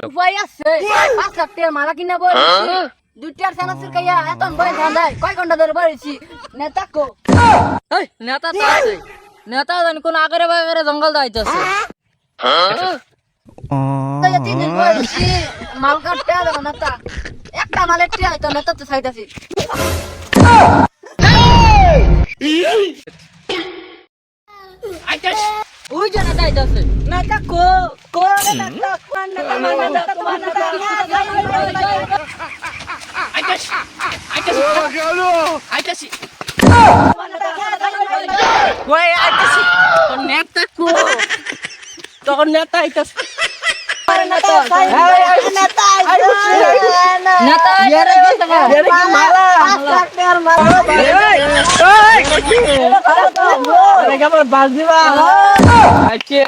উপায় আছে 5 লাখ টাকার মালা কিনা বলেছি দুইটার সানাসির কাইয়া এতন বই ধান্দায় কয় ঘন্টা ধরে বলেছি নেতা কো এই নেতা তো আছে নেতা জানি কোন আগরে বাগরে জঙ্গল যাইতেছে তাই 3 দিন বলেছি মাল কাটতে হবে নেতা একটা মালের টিয়া তো নেতা তো চাইতাছি ওই যে নেতা আইতাছে নেতা কো কো নেতা কোন নেতা নেতা কোন নেতা আইতাছি ওই আইতাছি কোন নেতা কো তখন নেতা আইতাছে নেতা নেতা নেতা মালা 5 লাখ টাকার মালা এই কেমন বাজ দিবা আচ্ছা